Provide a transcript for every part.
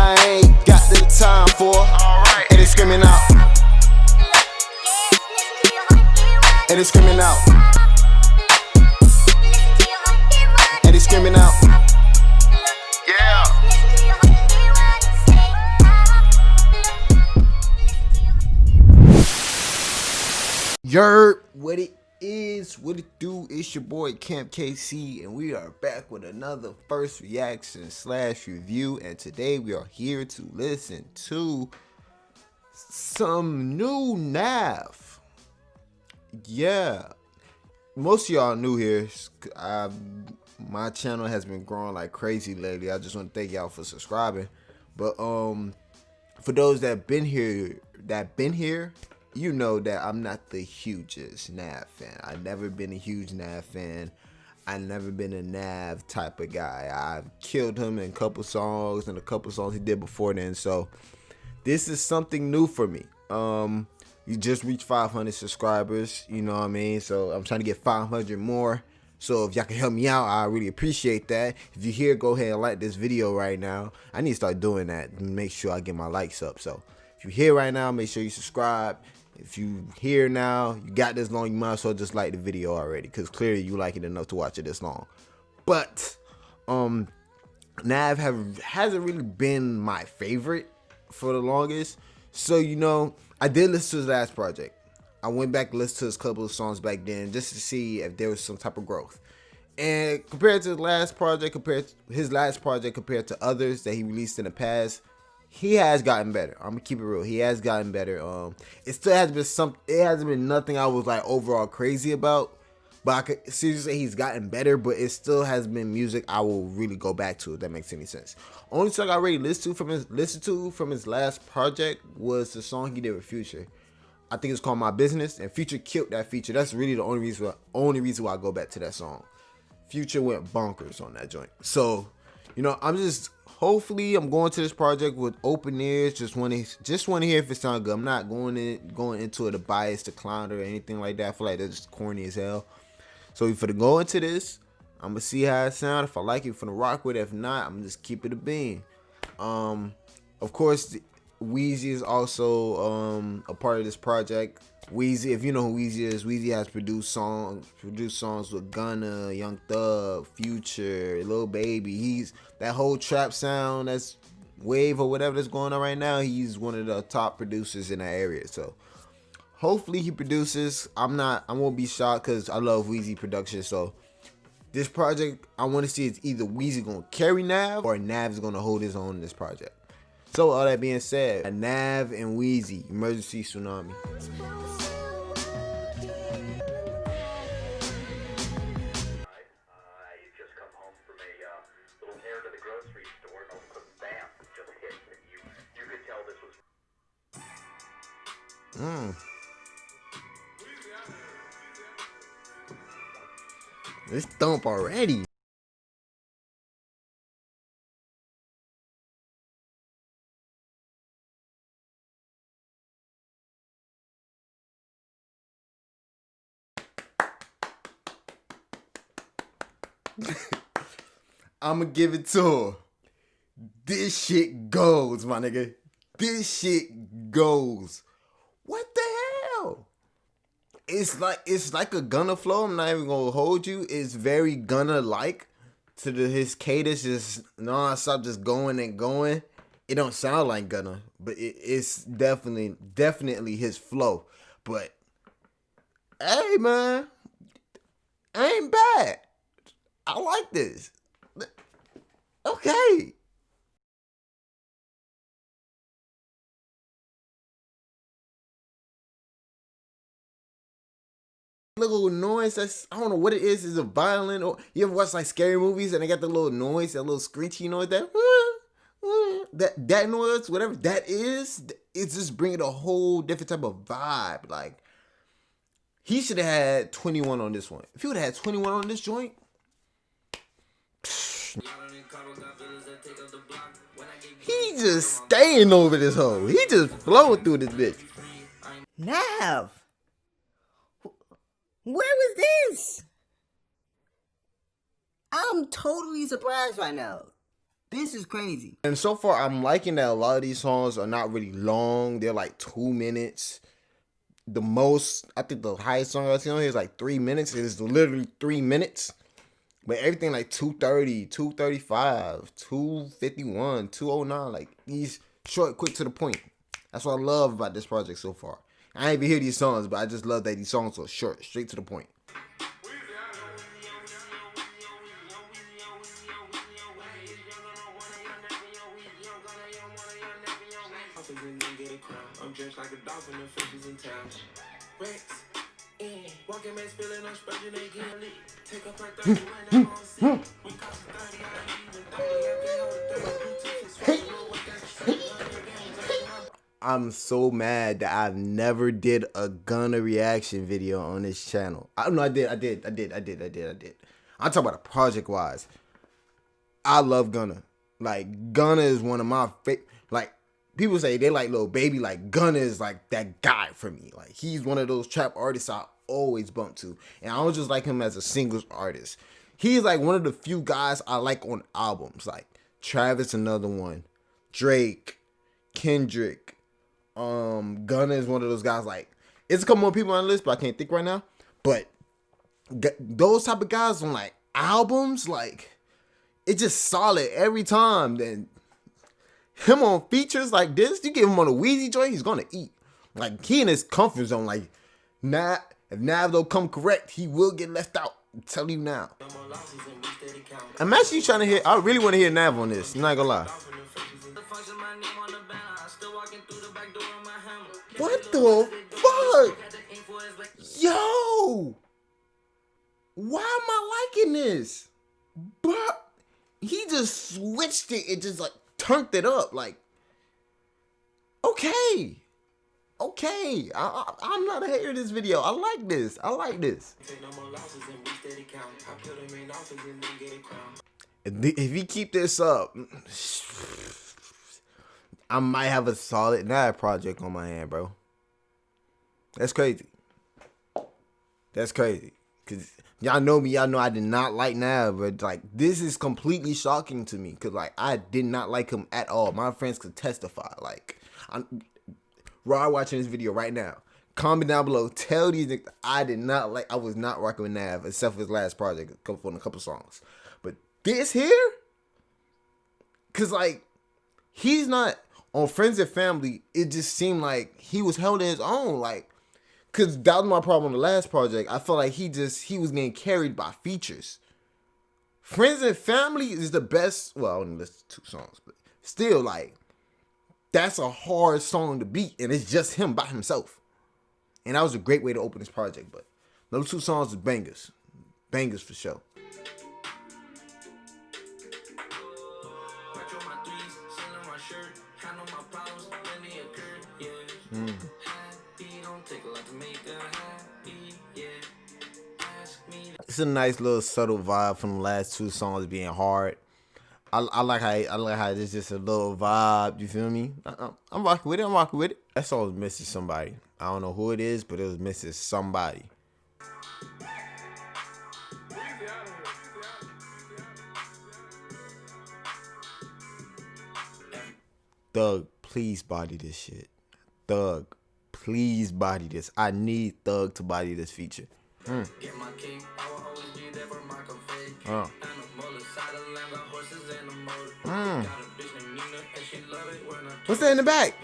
I ain't got the time for. And it's screaming out. And it's screaming out. And it's screaming out. Yeah. Yerp, what it is, what it do, it's your boy Camp KC, and we are back with another first reaction / review, and today we are here to listen to some new Nav. Yeah, most of y'all new here. My channel has been growing like crazy lately. I just want to thank y'all for subscribing, but for those that been here, you know that I'm not the hugest Nav fan. I've never been a huge Nav fan. I've never been a Nav type of guy. I've killed him in a couple songs and a couple songs he did before then. So this is something new for me. You just reached 500 subscribers, you know what I mean? So I'm trying to get 500 more. So if y'all can help me out, I really appreciate that. If you're here, go ahead and like this video right now. I need to start doing that and make sure I get my likes up. So if you're here right now, make sure you subscribe. If you here now, you got this long, you might as well just like the video already, because clearly you like it enough to watch it this long. But Nav hasn't really been my favorite for the longest. So, you know, I did listen to his last project. I went back and listened to his couple of songs back then just to see if there was some type of growth. And compared to his last project, compared to others that he released in the past, he has gotten better. I'm gonna keep it real. He has gotten better. It still has been it hasn't been nothing I was like overall crazy about, but I could seriously say he's gotten better. But it still has been music I will really go back to, if that makes any sense. Only song I already listened to from his last project was the song he did with Future. I think it's called My Business, and Future killed that feature. That's really the only reason why I go back to that song. Future went bonkers on that joint. So, you know, hopefully I'm going to this project with open ears. Just want to hear if it sounds good. I'm not going into it a bias to clown or anything like that. I feel like that's just corny as hell. So if I go into this, I'm gonna see how it sounds. If I like it, I'm gonna rock with it. If not, I'm gonna just keep it a bean. Of course, Weezy is also a part of this project. Weezy, if you know who Weezy is, Weezy has produced songs with Gunna, Young Thug, Future, Lil Baby. That whole trap sound, that's wave or whatever that's going on right now. He's one of the top producers in that area. So hopefully he produces. I won't be shocked because I love Weezy production. So this project, I want to see it's either Weezy gonna carry Nav or Nav's gonna hold his own in this project. So all that being said, Nav and Weezy, Emergency Tsunami. This thump already. I'ma give it to her. This shit goes, my nigga. This shit goes. What the hell? It's like a Gunna flow. I'm not even gonna hold you. It's very Gunna like to his cadence just non-stop, just going and going. It don't sound like Gunna, but it's definitely his flow. But hey, man, ain't bad. I like this. Okay. Little noise, I don't know what it is a violin, or you ever watch like scary movies and they got the little noise, that little screechy noise, that noise, whatever that is, it's just bringing a whole different type of vibe. Like, he should have had 21 on this one. If he would have had 21 on this joint, he just staying over this hoe. He just flowing through this bitch. Nav, where was this? I'm totally surprised right now. This is crazy. And so far, I'm liking that a lot of these songs are not really long. They're like 2 minutes. The most, I think the highest song I've seen on here is like 3 minutes. It is literally 3 minutes. But everything like 2:30, 2:35, 2:51, 2:09, like these short, quick to the point. That's what I love about this project so far. I ain't even hear these songs, but I just love that these songs are short, straight to the point. I'm drenched like a dolphin and fishes in town. Rex, walking man's feeling I'm spreading again. Take up her 30 when I'm on scene. We cost 30, I ain't even 30. I'm so mad that I've never did a Gunna reaction video on this channel. I did. I'm talking about a project wise. I love Gunna. Like, Gunna is one of my favorite. Like, people say they like Lil Baby. Like, Gunna is like that guy for me. Like, he's one of those trap artists I always bump to. And I don't just like him as a singles artist. He's like one of the few guys I like on albums. Like, Travis, another one. Drake, Kendrick. Gunna is one of those guys. Like, it's a couple more people on the list, but I can't think right now. But those type of guys on like albums, like, it's just solid every time. Then him on features like this, you give him on a Wheezy joint, he's gonna eat. Like, he in his comfort zone. Like, if Nav don't come correct, he will get left out. I'm telling you now. I'm actually trying to hear. I really want to hear Nav on this. I'm not gonna lie. What the fuck? Yo! Why am I liking this? But he just switched it and just like turned it up. Like, okay. I'm not a hater of this video. I like this. If he keep this up, I might have a solid Nav project on my hand, bro. That's crazy. Cause y'all know me. Y'all know I did not like Nav, but like, this is completely shocking to me. Cause like, I did not like him at all. My friends could testify. Like, Rod watching this video right now. Comment down below. Tell these niggas I did not like. I was not rocking with Nav except for his last project, on a couple songs. But this here, cause like, he's not on Friends and Family. It just seemed like he was held in his own. Like, cause that was my problem on the last project. I felt like he was getting carried by features. Friends and Family is the best. Well, I only listened to 2 songs, but still, like, that's a hard song to beat, and it's just him by himself. And that was a great way to open this project. But those 2 songs are bangers. Bangers for sure. It's a nice little subtle vibe from the last 2 songs being hard. I like how it's just a little vibe. You feel me? I'm rocking with it. That song was missing somebody. I don't know who it is, but it was missing somebody. Thug, please body this shit. Thug, please body this. I need Thug to body this feature. What's that in the back?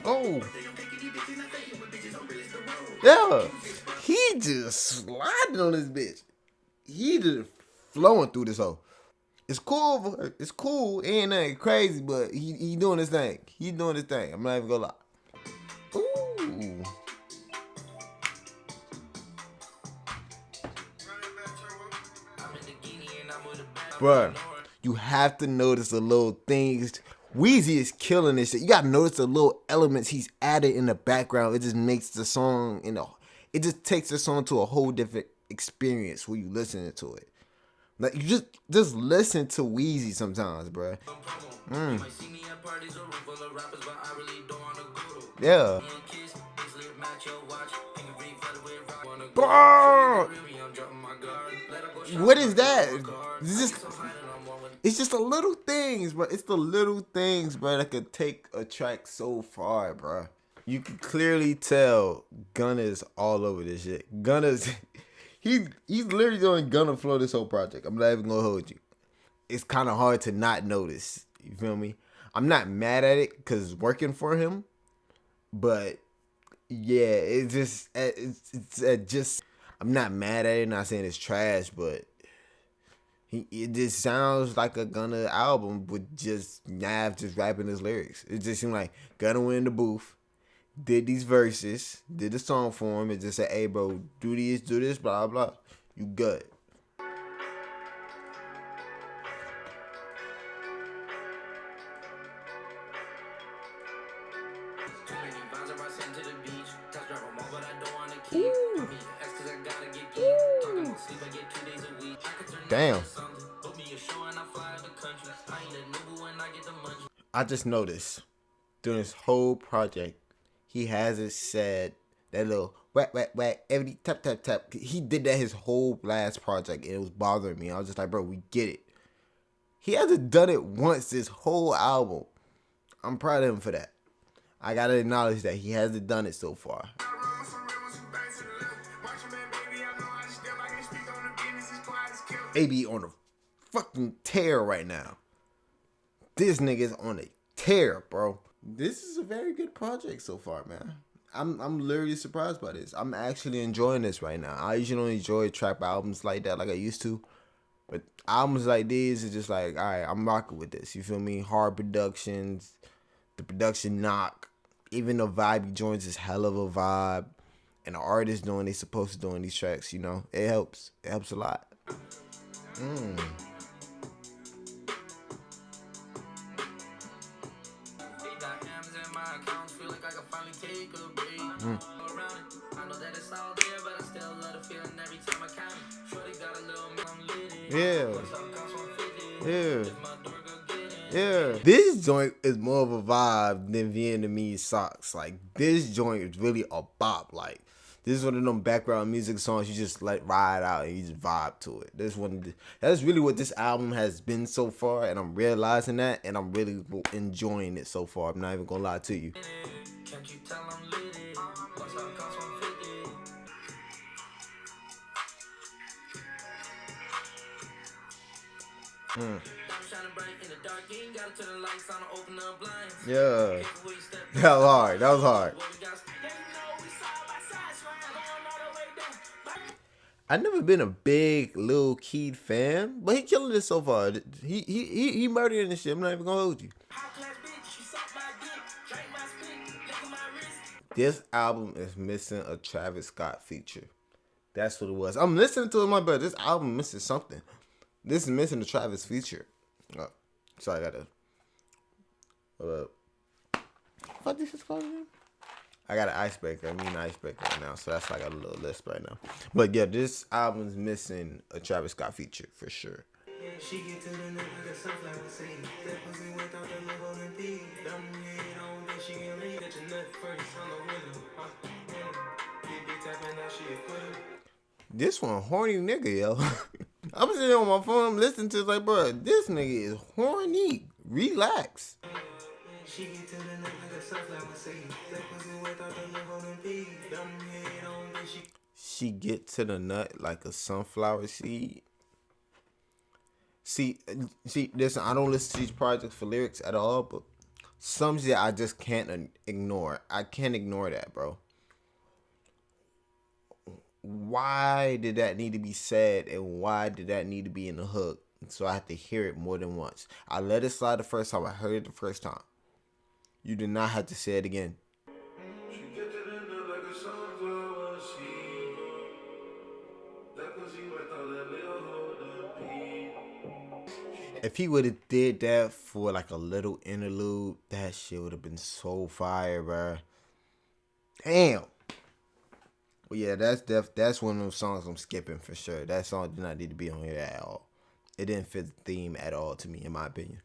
Oh. Yeah. He just sliding on this bitch. He just flowing through this hole. It's cool. It's cool. It ain't nothing crazy, but he doing his thing. I'm not even gonna lie. Ooh. Bruh, you have to notice the little things. Wheezy is killing this shit. You gotta notice the little elements he's added in the background. It just makes the song, it just takes the song to a whole different experience when you listening to it. Like, you just listen to Weezy sometimes, bro. Yeah. Bro, what is that? It's just the little things, bro. It's the little things, bro, that could take a track so far, bro. You can clearly tell Gunna is all over this shit. Gunna's he's literally doing Gunna flow this whole project. I'm not even gonna hold you. It's kind of hard to not notice. You feel me? I'm not mad at it because it's working for him, but yeah, it's just. I'm not mad at it. Not saying it's trash, but it just sounds like a Gunna album with just Nav just rapping his lyrics. It just seemed like Gunna went in the booth, did these verses, did the song for him, and just said, "Hey, bro, do this, blah blah. You good." Damn. I just noticed during this whole project, he hasn't said that little whack whack whack every tap tap tap. He did that his whole last project, and it was bothering me. I was just like, bro, we get it. He hasn't done it once this whole album. I'm proud of him for that. I gotta acknowledge that he hasn't done it so far. AB on a fucking tear right now. This nigga's on a tear, bro. This is a very good project so far, man. I'm literally surprised by this. I'm actually enjoying this right now. I usually don't enjoy trap albums like that like I used to. But albums like these is just like, all right, I'm rocking with this. You feel me? Hard productions, the production knock, even the vibe he joins is hell of a vibe. And the artist doing they supposed to do in these tracks, you know, it helps. It helps a lot. Yeah. Yeah. Yeah. This joint is more of a vibe than Vietnamese socks. Like, this joint is really a bop. Like, this is one of them background music songs you just let ride out and you just vibe to it. That's really what this album has been so far, and I'm realizing that, and I'm really enjoying it so far. I'm not even gonna lie to you. Can't you tell I'm lit? Yeah. That was hard. That was hard. I've never been a big Lil Keed fan, but he killing this so far. He murdering this shit. I'm not even gonna hold you. This album is missing a Travis Scott feature. That's what it was. I'm listening to it, my brother. This album missing something. This is missing a Travis feature. Oh, sorry, I gotta. What this is called again? I got an icebreaker. I mean an icebreaker right now, so that's like a little list right now. But yeah, this album's missing a Travis Scott feature for sure. She get to the nigga the sunflower seed. That pussy without the look on the beat. Dumb head on that she can lead at your nut first on the window. This one horny nigga, yo. I'm sitting on my phone, I'm listening to it like, bro, this nigga is horny. Relax. She get to the nut like a sunflower seed. That pussy without the look on the beat. Dumb head on that she get to the nut like a sunflower seed. See, listen, I don't listen to these projects for lyrics at all, but some shit I just can't ignore. I can't ignore that, bro. Why did that need to be said, and why did that need to be in the hook? So I have to hear it more than once. I let it slide the first time. I heard it the first time. You did not have to say it again. If he would have did that for like a little interlude, that shit would have been so fire, bro. Damn. Well, yeah, that's one of those songs I'm skipping for sure. That song did not need to be on here at all. it didn't fit the theme at all to me, in my opinion.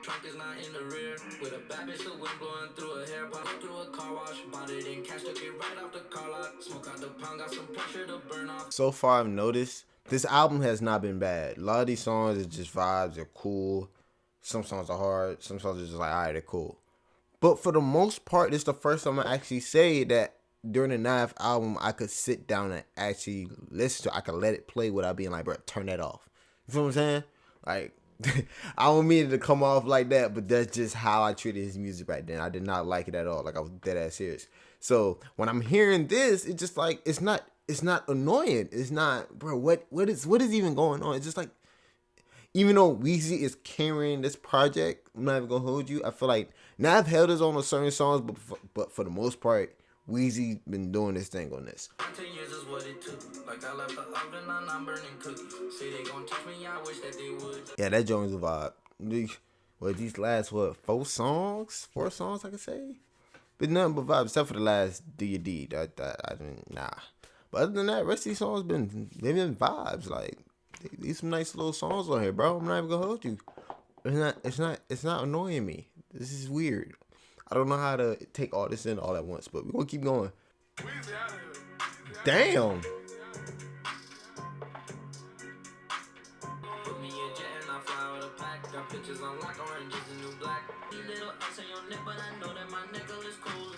Trunk is not in the rear. With a bad bitch, the wind blowing through her hair. Pop through a car wash. Bought it in cash, took it right off the car lot. Smoke out the pound, got some pressure to burn off. So far, I've noticed this album has not been bad. A lot of these songs are just vibes. They're cool. Some songs are hard. Some songs are just like, all right, they're cool. But for the most part, this is the first time I actually say that during the Nav album, I could sit down and actually listen to it. I could let it play without being like, bro, turn that off. You feel what I'm saying? Like, I don't mean it to come off like that, but that's just how I treated his music right then. I did not like it at all. Like, I was dead ass serious. So when I'm hearing this, it's just like, it's not annoying. It's not, bro, what is even going on? It's just like, even though Weezy is carrying this project, I'm not even gonna hold you. I feel like Nav held his own on certain songs, but for the most part, Weezy been doing this thing on this. 10 years is what it took. Like I left the oven on, I'm burning cookies. Say they gon' touch me, I wish that they would. Yeah, that joint's a vibe. Well, these last, 4 songs I could say? But nothing but vibes, except for the last Do Your Deed. I didn't, nah. But other than that, rest of these songs they've been vibes. Like, these some nice little songs on here, bro. I'm not even gonna hold you. It's not annoying me. This is weird. I don't know how to take all this in all at once, but we're gonna keep going. Damn. Put me in jet and I fly with a pack. Got pictures on lock, orange is the new black. You little ice on your neck, but I know that my nickel is cool.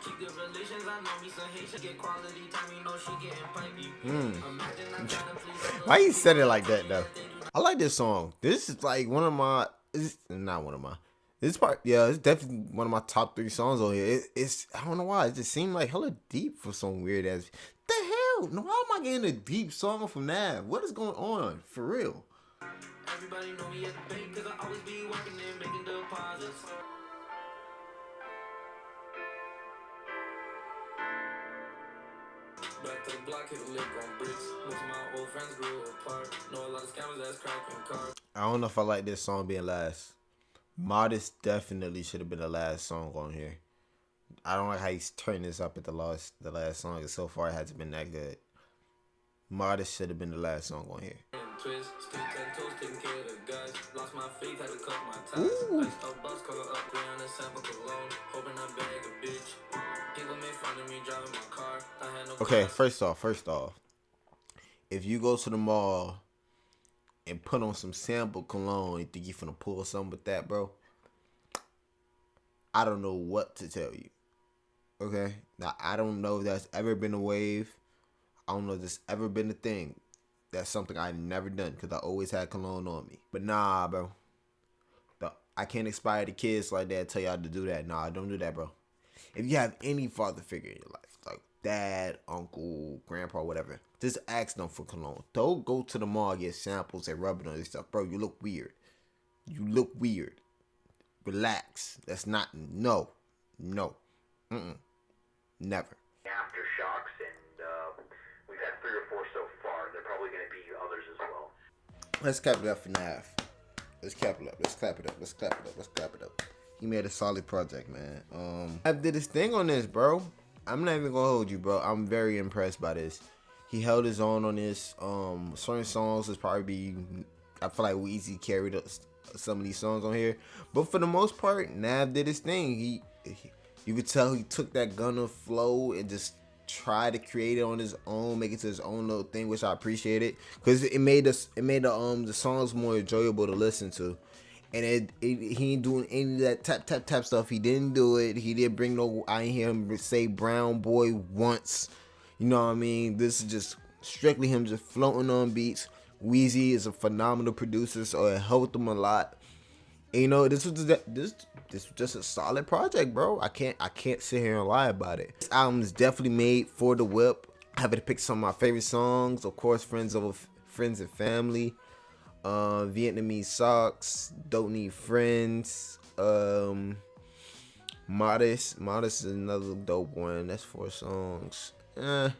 Keep good relations, I know me some Haitian. Get quality time, you know she getting pipey. Imagine I'm trying to please. Why you said it like that though? I like this song. This is like one of my. It's not one of my. This part, yeah, it's definitely one of my top 3 songs on here. It's I don't know why. It just seemed like hella deep for some weird ass. The hell? No, why am I getting a deep song from Nav? What is going on? For real? Everybody know me at the bank, cause I always be working and making deposits. Back to the block, hit a lick on bricks. Most of my old friends grew apart. Know a lot of scammers that's cracking cars. I don't know if I like this song being last. Modest definitely should have been the last song on here. I don't like how he's turning this up at the last song. And so far, it hasn't been that good. Modest should have been the last song on here. Twist, stick 10 toes, taking care of the guys. Lost my faith, had to cut my ties. Iced out bus, color up, 300 sample cologne. Hoping I bag a bitch. People made fun of me driving my car. I had no Okay, first off, if you go to the mall and put on some sample cologne, you think you finna pull something with that, bro? I don't know what to tell you. Okay? Now, I don't know if that's ever been a wave. I don't know if that's ever been a thing. That's something I never done because I always had cologne on me. But nah, bro. I can't inspire the kids like that, tell y'all to do that. Nah, don't do that, bro. If you have any father figure in your life, like dad, uncle, grandpa, whatever, just ask them for cologne. Don't go to the mall, get samples and rub it on this stuff. Bro, you look weird. You look weird. Relax. That's not, no. Never. Aftershocks, and we've had 3 or 4 so far. There are probably going to be others as well. Let's clap it up for Nav. Let's clap it up. He made a solid project, man. I did his thing on this, bro. I'm not even gonna hold you, bro. I'm very impressed by this. He held his own on this. Certain songs is probably I feel like Weezy carried some of these songs on here, but for the most part, Nav did his thing. You could tell he took that Gunna flow and just tried to create it on his own, make it to his own little thing, which I appreciated because it made the songs more enjoyable to listen to. And he ain't doing any of that tap stuff. He didn't do it. He didn't bring no. I ain't hear him say Brown Boy once. You know what I mean? This is just strictly him just floating on beats. Weezy is a phenomenal producer, so it helped him a lot. And, you know, this was just a solid project, bro. I can't sit here and lie about it. This album is definitely made for the whip. I have to pick some of my favorite songs. Of course, Friends and Family. Vietnamese Socks, Don't Need Friends, Modest is another dope one. That's 4 songs. I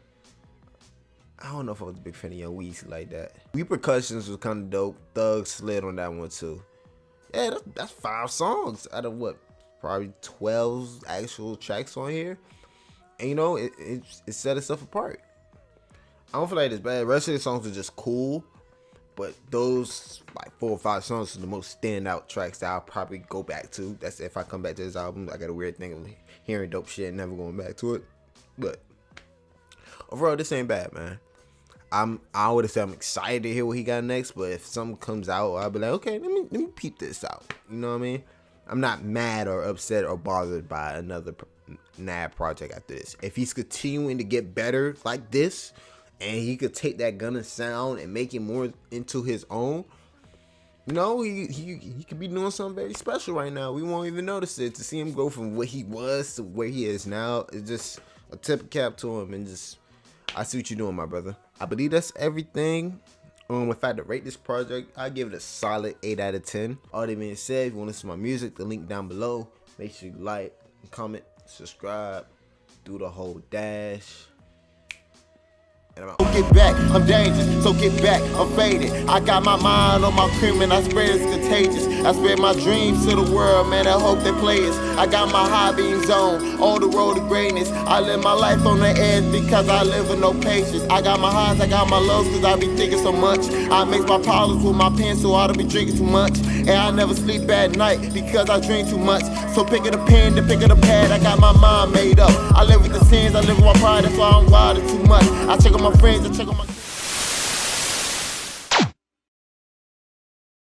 don't know if I was a big fan of Young Weezy like that. Repercussions was kind of dope. Thug slid on that one too. Yeah, that's 5 songs out of what? Probably 12 actual tracks on here. And you know, it set itself apart. I don't feel like it's bad. The rest of the songs are just cool. But those like 4 or 5 songs are the most standout tracks that I'll probably go back to. That's if I come back to this album. I got a weird thing of hearing dope shit and never going back to it. But overall, this ain't bad, man. I would say I'm excited to hear what he got next. But if something comes out, I'll be like, okay, let me peep this out. You know what I mean? I'm not mad or upset or bothered by another Nav project after this. If he's continuing to get better like this, and he could take that Gunna sound and make it more into his own, you know, he could be doing something very special right now. We won't even notice it. To see him go from what he was to where he is now, it's just a tip of cap to him. And just, I see what you're doing, my brother. I believe that's everything. If I had to rate this project, I give it a solid 8 out of 10. All that being said, if you want to listen to my music, the link down below. Make sure you like, comment, subscribe, do the whole dash. Get back, I'm dangerous, so get back, I'm faded. I got my mind on my cream and I spread it's contagious. I spread my dreams to the world, man, I hope they play it. I got my high beams on the road to greatness. I live my life on the edge because I live with no patience. I got my highs, I got my lows cause I be thinking so much. I mix my problems with my pen so I don't be drinking too much. And I never sleep at night because I drink too much. So pick up the pen, then pick up the pad, I got my mind made up. I live with the sins, I live with my pride, that's why I'm wild too much. I check on my friends, I check on my